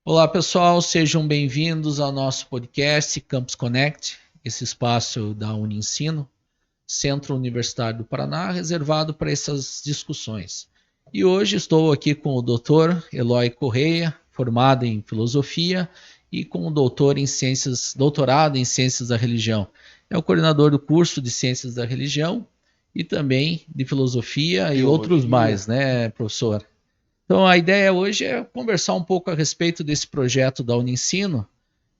Olá, pessoal, sejam bem-vindos ao nosso podcast Campus Connect, esse espaço da Uniensino, Centro Universitário do Paraná, reservado para essas discussões. E hoje estou aqui com o Dr. Eloy Correia, formado em filosofia e com o doutorado em ciências da religião. É o coordenador do curso de ciências da religião e também de filosofia e outros Teologia. mais, né, professor? Então, a ideia hoje é conversar um pouco a respeito desse projeto da Uniensino,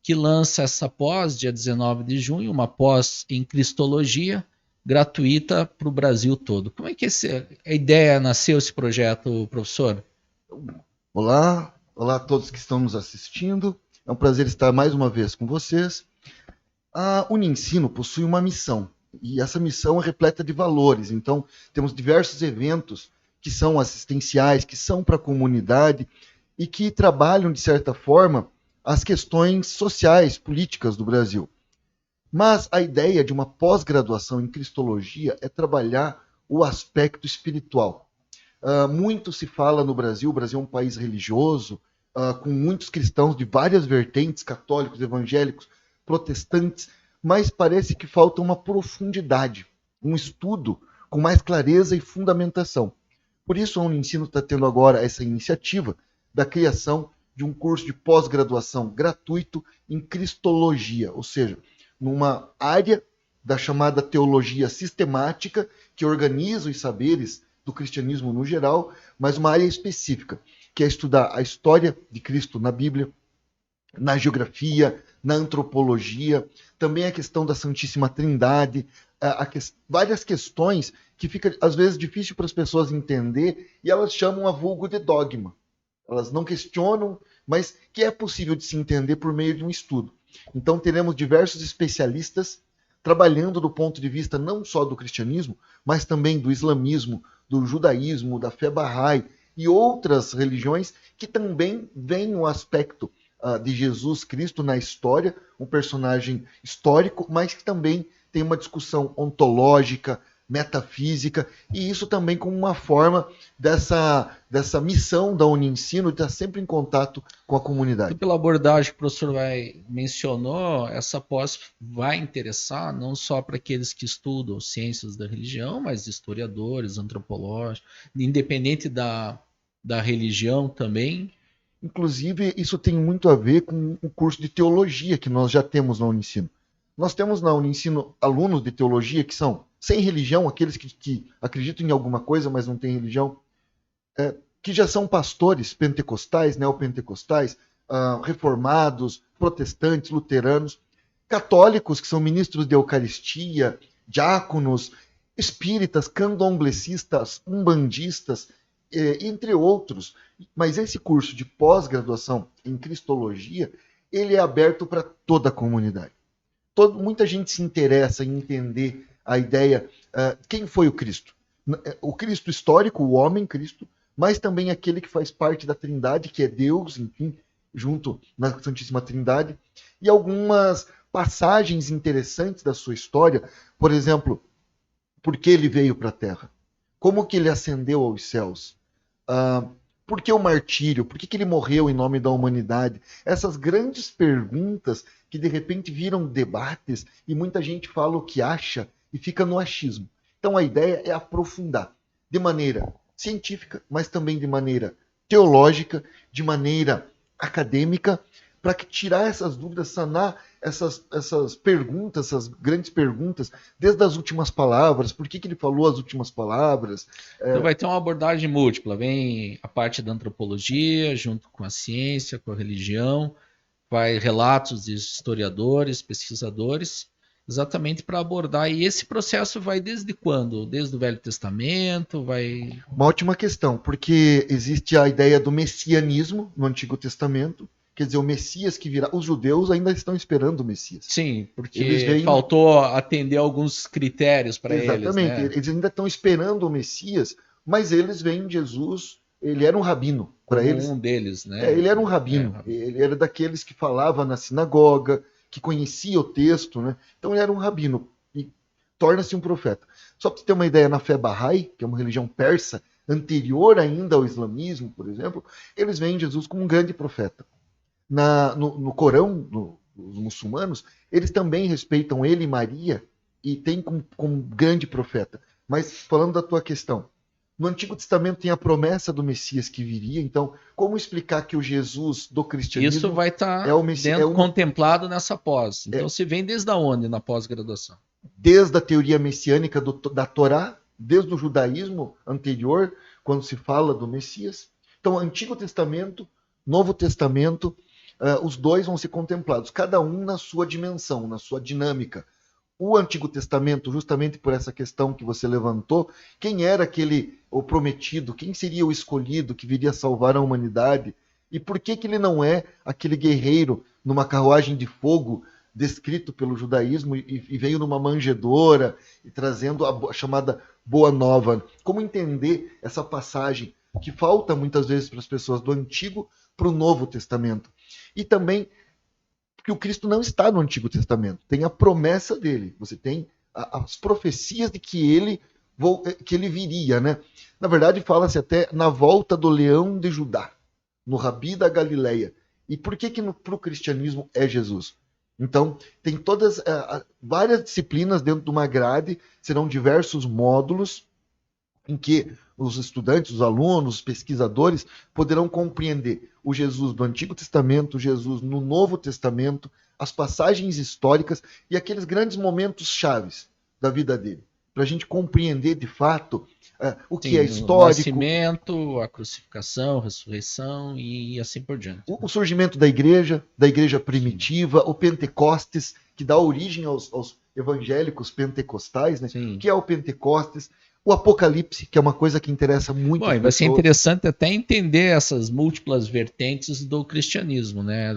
que lança essa pós, dia 19 de junho, uma pós em Cristologia, gratuita para o Brasil todo. Como é que a ideia nasceu, esse projeto, professor? Olá a todos que estão nos assistindo. É um prazer estar mais uma vez com vocês. A Uniensino possui uma missão, e essa missão é repleta de valores. Então, temos diversos eventos que são assistenciais, que são para a comunidade e que trabalham, de certa forma, as questões sociais, políticas do Brasil. Mas a ideia de uma pós-graduação em Cristologia é trabalhar o aspecto espiritual. Muito se fala no Brasil, o Brasil é um país religioso, com muitos cristãos de várias vertentes, católicos, evangélicos, protestantes, mas parece que falta uma profundidade, um estudo com mais clareza e fundamentação. Por isso, a Unicino está tendo agora essa iniciativa da criação de um curso de pós-graduação gratuito em Cristologia, ou seja, numa área da chamada teologia sistemática, que organiza os saberes do cristianismo no geral, mas uma área específica, que é estudar a história de Cristo na Bíblia, na geografia, na antropologia, também a questão da Santíssima Trindade, várias questões que fica às vezes difícil para as pessoas entender e elas chamam a vulgo de dogma. Elas não questionam, mas que é possível de se entender por meio de um estudo. Então teremos diversos especialistas trabalhando do ponto de vista não só do cristianismo, mas também do islamismo, do judaísmo, da fé Bahá'í e outras religiões que também veem o aspecto de Jesus Cristo na história, um personagem histórico, mas que também tem uma discussão ontológica, metafísica, e isso também como uma forma dessa missão da Uniensino de estar sempre em contato com a Então, comunidade. pela abordagem que o professor mencionou, essa pós vai interessar não só para aqueles que estudam ciências da religião, mas historiadores, antropólogos, independente da religião também. Inclusive, isso tem muito a ver com o curso de teologia que nós já temos na Unicino. Nós temos na Unicino alunos de teologia que são sem religião, aqueles que acreditam em alguma coisa, mas não têm religião, que já são pastores pentecostais, neopentecostais, reformados, protestantes, luteranos, católicos, que são ministros de Eucaristia, diáconos, espíritas, candomblecistas, umbandistas, entre outros. Mas esse curso de pós-graduação em Cristologia, ele é aberto para toda a comunidade. Muita gente se interessa em entender a ideia, quem foi o Cristo? O Cristo histórico, o homem Cristo, mas também aquele que faz parte da Trindade, que é Deus, enfim, junto na Santíssima Trindade, e algumas passagens interessantes da sua história, por exemplo, por que ele veio para a Terra? Como que ele ascendeu aos céus? Ah, por que o martírio? Por que ele morreu em nome da humanidade? Essas grandes perguntas que de repente viram debates e muita gente fala o que acha e fica no achismo. Então a ideia é aprofundar de maneira científica, mas também de maneira teológica, de maneira acadêmica, para tirar essas dúvidas, sanar essas perguntas, essas grandes perguntas, desde as últimas palavras, por que ele falou as últimas palavras. Então vai ter uma abordagem múltipla, vem a parte da antropologia, junto com a ciência, com a religião, vai relatos de historiadores, pesquisadores, exatamente para abordar. E esse processo vai desde quando? Desde o Velho Testamento, vai. Uma ótima questão, porque existe a ideia do messianismo no Antigo Testamento, quer dizer, o Messias que virá. Os judeus ainda estão esperando o Messias. Sim, Eles porque veem. faltou atender alguns critérios para eles, Exatamente, né? eles ainda estão esperando o Messias, mas eles veem Jesus, ele era um rabino. Para Como eles, um deles, né? ele era um rabino, ele era daqueles que falava na sinagoga, que conhecia o texto, né? Então ele era um rabino e torna-se um profeta. Só para você ter uma ideia, na fé Bahá'í, que é uma religião persa, anterior ainda ao islamismo, por exemplo, eles veem Jesus como um grande profeta. no Corão, os muçulmanos, eles também respeitam ele e Maria e têm como grande profeta. Mas falando da tua questão, no Antigo Testamento tem a promessa do Messias que viria, então como explicar que o Jesus do Isso cristianismo vai é estar o Messias, contemplado nessa pós. Então, é, se vem desde onde na pós-graduação? desde a teoria messiânica da Torá, desde o judaísmo anterior, quando se fala do Messias. Então, Antigo Testamento, Novo Testamento, os dois vão ser contemplados, cada um na sua dimensão, na sua dinâmica. O Antigo Testamento, justamente por essa questão que você levantou, quem era o prometido, quem seria o escolhido que viria salvar a humanidade, e por que ele não é aquele guerreiro numa carruagem de fogo descrito pelo judaísmo e veio numa manjedoura e trazendo a chamada Boa Nova. Como entender essa passagem que falta muitas vezes para as pessoas do Antigo para o Novo Testamento? E também porque o Cristo não está no Antigo Testamento, tem a promessa dele, você tem as profecias de que ele viria, né? Na verdade, fala-se até na volta do leão de Judá, no Rabi da Galileia. E por que para o cristianismo é Jesus? Então, tem todas várias disciplinas dentro de uma grade, serão diversos módulos em que os estudantes, os alunos, os pesquisadores poderão compreender o Jesus do Antigo Testamento, o Jesus no Novo Testamento, as passagens históricas e aqueles grandes momentos chaves da vida dele, para a gente compreender de fato o que é histórico. O nascimento, a crucificação, a ressurreição e assim por diante. O surgimento da igreja primitiva, o Pentecostes, que dá origem aos evangélicos pentecostais, né? Que é o Pentecostes, o Apocalipse, que é uma coisa que interessa muito. Bom, e vai ser interessante até entender essas múltiplas vertentes do cristianismo, né?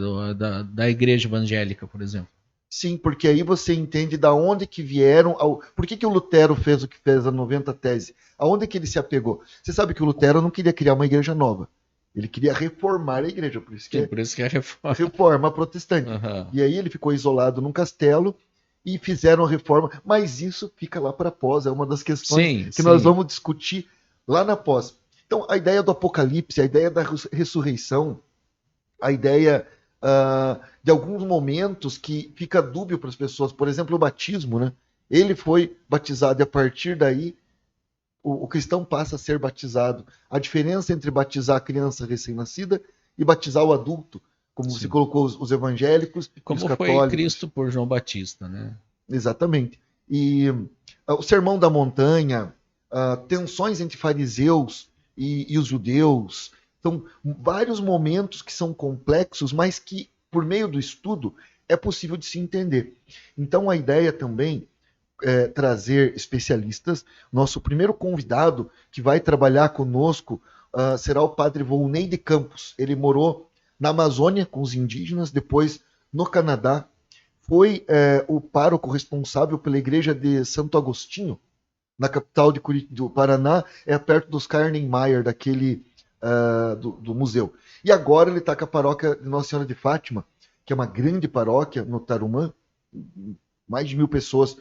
Da igreja evangélica, por exemplo. Sim, porque aí você entende da onde que vieram. Por que o Lutero fez o que fez a 90 tese? Aonde que ele se apegou? Você sabe que o Lutero não queria criar uma igreja nova. Ele queria reformar a igreja, por isso que é reforma. Reforma protestante. Uhum. E aí ele ficou isolado num castelo e fizeram a reforma. Mas isso fica lá para pós, é uma das questões que nós vamos discutir lá na pós. Então, a ideia do Apocalipse, a ideia da ressurreição, a ideia de alguns momentos que fica dúbio para as pessoas. Por exemplo, o batismo, né? Ele foi batizado e a partir daí o cristão passa a ser batizado. A diferença entre batizar a criança recém-nascida e batizar o adulto, como você colocou os evangélicos como e os católicos. Foi Cristo por João Batista, né? Exatamente. E o Sermão da Montanha, tensões entre fariseus e os judeus, são vários momentos que são complexos, mas que, por meio do estudo, é possível de se entender. Então, a ideia também é trazer especialistas. Nosso primeiro convidado que vai trabalhar conosco será o padre Volney de Campos. Ele morou na Amazônia com os indígenas, depois no Canadá. Foi o pároco responsável pela igreja de Santo Agostinho, na capital do Paraná, perto dos Karnenmeier, do museu. E agora ele está com a paróquia de Nossa Senhora de Fátima, que é uma grande paróquia no Tarumã, mais de 1.000 pessoas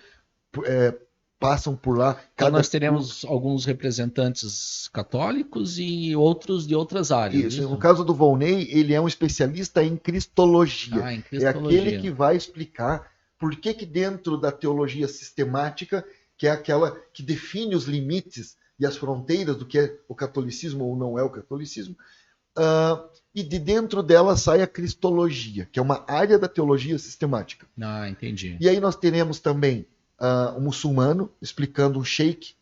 passam por lá. Então nós teremos alguns representantes católicos e outros de outras áreas. Isso. No caso do Volney, ele é um especialista em cristologia. Em cristologia. É aquele que vai explicar por que dentro da teologia sistemática, que é aquela que define os limites e as fronteiras do que é o catolicismo ou não é o catolicismo, e de dentro dela sai a cristologia, que é uma área da teologia sistemática. Entendi. E aí nós teremos também um muçulmano explicando um sheik,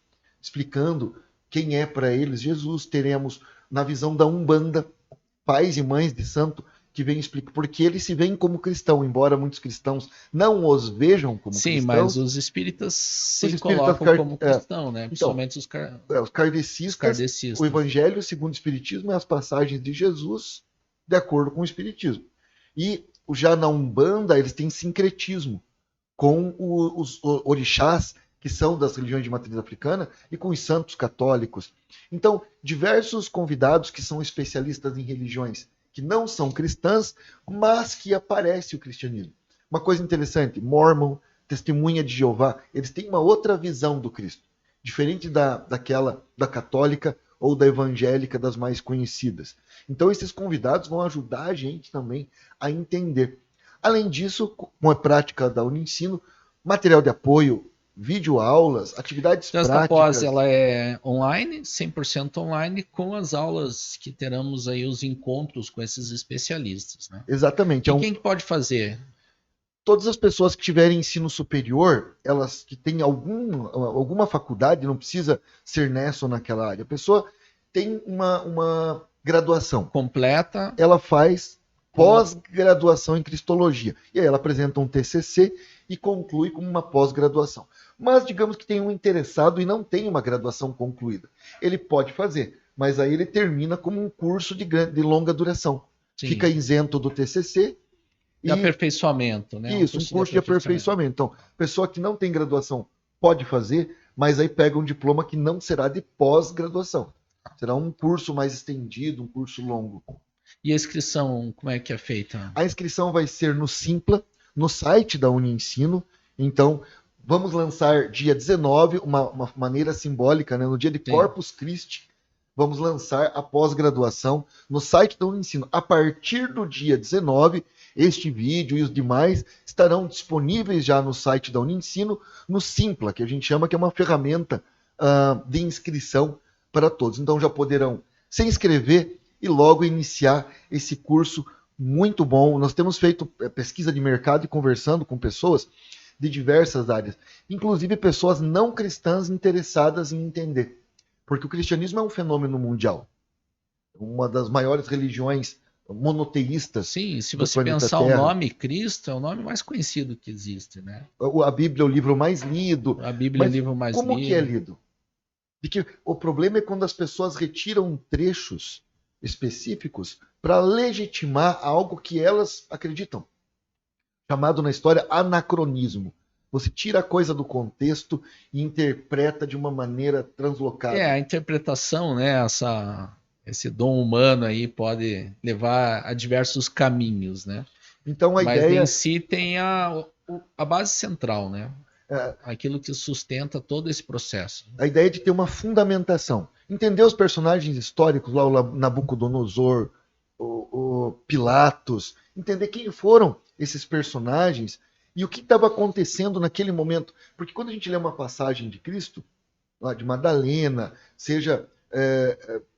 explicando quem é para eles Jesus. Teremos, na visão da Umbanda, pais e mães de santo que vêm explicar, porque eles se veem como cristão, embora muitos cristãos não os vejam como cristãos. Sim, mas os espíritas se colocam como cristão, né? Principalmente os kardecistas. O Evangelho segundo o Espiritismo é as passagens de Jesus de acordo com o Espiritismo. E já na Umbanda, eles têm sincretismo com os orixás, que são das religiões de matriz africana, e com os santos católicos. Então, diversos convidados que são especialistas em religiões que não são cristãs, mas que aparece o cristianismo. Uma coisa interessante, Mormon, Testemunha de Jeová, eles têm uma outra visão do Cristo. Diferente daquela da católica, ou da evangélica, das mais conhecidas. Então esses convidados vão ajudar a gente também a entender. Além disso, com a prática da Uniensino, material de apoio, videoaulas, atividades Então, esta práticas. pós ela é online, 100% online, com as aulas que teremos aí, os encontros com esses especialistas, né? Exatamente. E quem que pode fazer? Todas as pessoas que tiverem ensino superior, elas que têm alguma faculdade, não precisa ser nessa ou naquela área. A pessoa tem uma graduação. Completa. Ela faz pós-graduação em Cristologia. E aí ela apresenta um TCC e conclui com uma pós-graduação. Mas digamos que tem um interessado e não tem uma graduação concluída. Ele pode fazer, mas aí ele termina como um curso de longa duração. Sim. Fica isento do TCC. De aperfeiçoamento, né? Isso, um curso de aperfeiçoamento. Então, pessoa que não tem graduação pode fazer, mas aí pega um diploma que não será de pós-graduação. Será um curso mais estendido, um curso longo. E a inscrição, como é que é feita? A inscrição vai ser no Simpla, no site da Uniensino. Então, vamos lançar dia 19, uma maneira simbólica, né? No dia de Sim. Corpus Christi, vamos lançar a pós-graduação no site da Uniensino. A partir do dia 19, este vídeo e os demais estarão disponíveis já no site da Uniensino, no Simpla, que a gente chama que é uma ferramenta de inscrição para todos. Então já poderão se inscrever e logo iniciar esse curso muito bom. Nós temos feito pesquisa de mercado e conversando com pessoas de diversas áreas, inclusive pessoas não cristãs interessadas em entender, porque o cristianismo é um fenômeno mundial, uma das maiores religiões monoteístas. Sim, se você pensar Terra. O nome Cristo é o nome mais conhecido que existe, né? A Bíblia é o livro mais lido. A Bíblia é o livro mais como lido. Como que é lido? De que o problema é quando as pessoas retiram trechos específicos para legitimar algo que elas acreditam. Chamado na história anacronismo. Você tira a coisa do contexto e interpreta de uma maneira translocada. A interpretação, né? Esse dom humano aí pode levar a diversos caminhos, né? Então a Mas ideia... em si tem a base central, né? Aquilo que sustenta todo esse processo. A ideia é de ter uma fundamentação. Entender os personagens históricos, lá o Nabucodonosor, o Pilatos, entender quem foram esses personagens e o que estava acontecendo naquele momento. Porque quando a gente lê uma passagem de Cristo, lá de Madalena, seja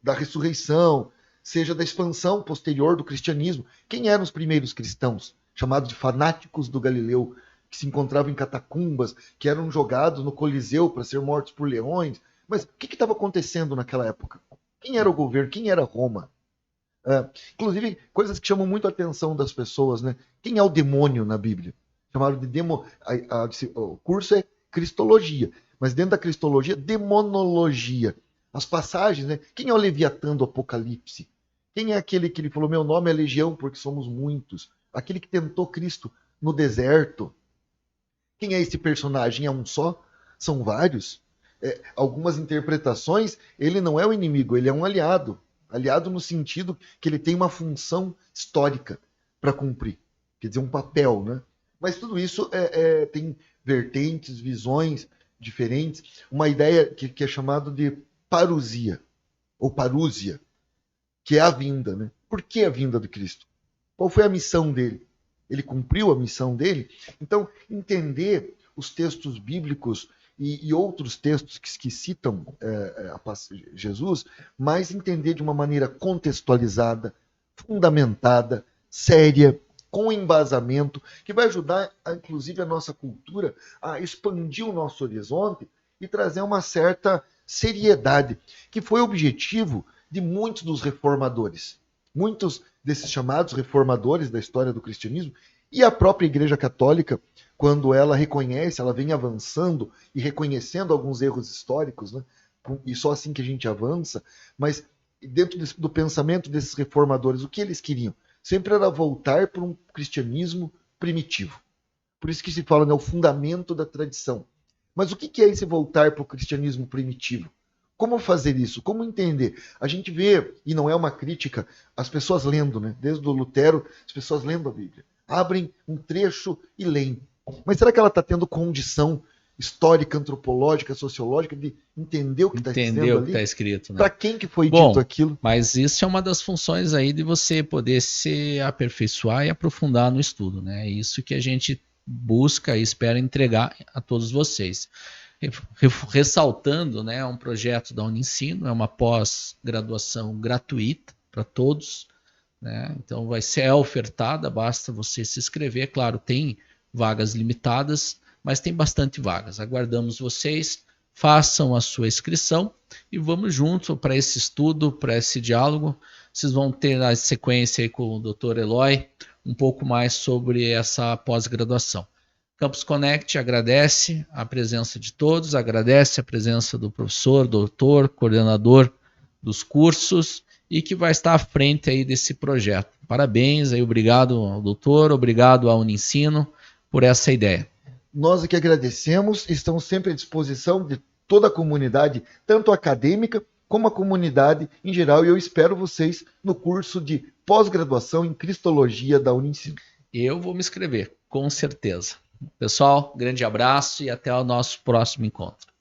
da ressurreição, seja da expansão posterior do cristianismo, quem eram os primeiros cristãos, chamados de fanáticos do Galileu, que se encontravam em catacumbas, que eram jogados no Coliseu para ser mortos por leões. Mas o que estava acontecendo naquela época? Quem era o governo? Quem era Roma? Inclusive, coisas que chamam muito a atenção das pessoas, né? Quem é o demônio na Bíblia? Chamaram de demônio. O curso é Cristologia, mas dentro da Cristologia, demonologia. As passagens, né? Quem é o Leviatã do Apocalipse? Quem é aquele que ele falou, meu nome é Legião porque somos muitos? Aquele que tentou Cristo no deserto. Quem é esse personagem? É um só? São vários? Algumas interpretações, ele não é o inimigo, ele é um aliado. Aliado no sentido que ele tem uma função histórica para cumprir. Quer dizer, um papel, né? Mas tudo isso tem vertentes, visões diferentes. Uma ideia que é chamada de parousia, ou parúzia, que é a vinda, né? Por que a vinda de Cristo? Qual foi a missão dele? Ele cumpriu a missão dele? Então, entender os textos bíblicos e outros textos que citam Jesus, mas entender de uma maneira contextualizada, fundamentada, séria, com embasamento, que vai ajudar, inclusive, a nossa cultura a expandir o nosso horizonte e trazer uma certa seriedade, que foi o objetivo de muitos dos reformadores. Muitos desses chamados reformadores da história do cristianismo e a própria Igreja Católica, quando ela reconhece, ela vem avançando e reconhecendo alguns erros históricos, né? E só assim que a gente avança, mas dentro do pensamento desses reformadores, o que eles queriam? Sempre era voltar para um cristianismo primitivo. Por isso que se fala, né, o fundamento da tradição. Mas o que é esse voltar para o cristianismo primitivo? Como fazer isso? Como entender? A gente vê, e não é uma crítica, as pessoas lendo, né? Desde o Lutero, as pessoas lendo a Bíblia. Abrem um trecho e leem. Mas será que ela está tendo condição histórica, antropológica, sociológica, de entender o que está dizendo Entender o que ali. está escrito, né? Para quem que foi dito aquilo? Mas isso é uma das funções aí de você poder se aperfeiçoar e aprofundar no estudo, né? É isso que a gente busca e espera entregar a todos vocês. Ressaltando, né, é um projeto da Uniensino, é uma pós-graduação gratuita para todos, né? Então vai ser ofertada, basta você se inscrever. Claro, tem vagas limitadas, mas tem bastante vagas. Aguardamos vocês, façam a sua inscrição e vamos juntos para esse estudo, para esse diálogo. Vocês vão ter a sequência aí com o Dr. Eloy um pouco mais sobre essa pós-graduação. Campus Connect agradece a presença de todos, agradece a presença do professor, doutor, coordenador dos cursos e que vai estar à frente aí desse projeto. Parabéns, aí, obrigado ao doutor, obrigado ao Uniensino por essa ideia. Nós aqui agradecemos, estamos sempre à disposição de toda a comunidade, tanto acadêmica como a comunidade em geral, e eu espero vocês no curso de pós-graduação em Cristologia da Uniensino. Eu vou me inscrever, com certeza. Pessoal, grande abraço e até o nosso próximo encontro.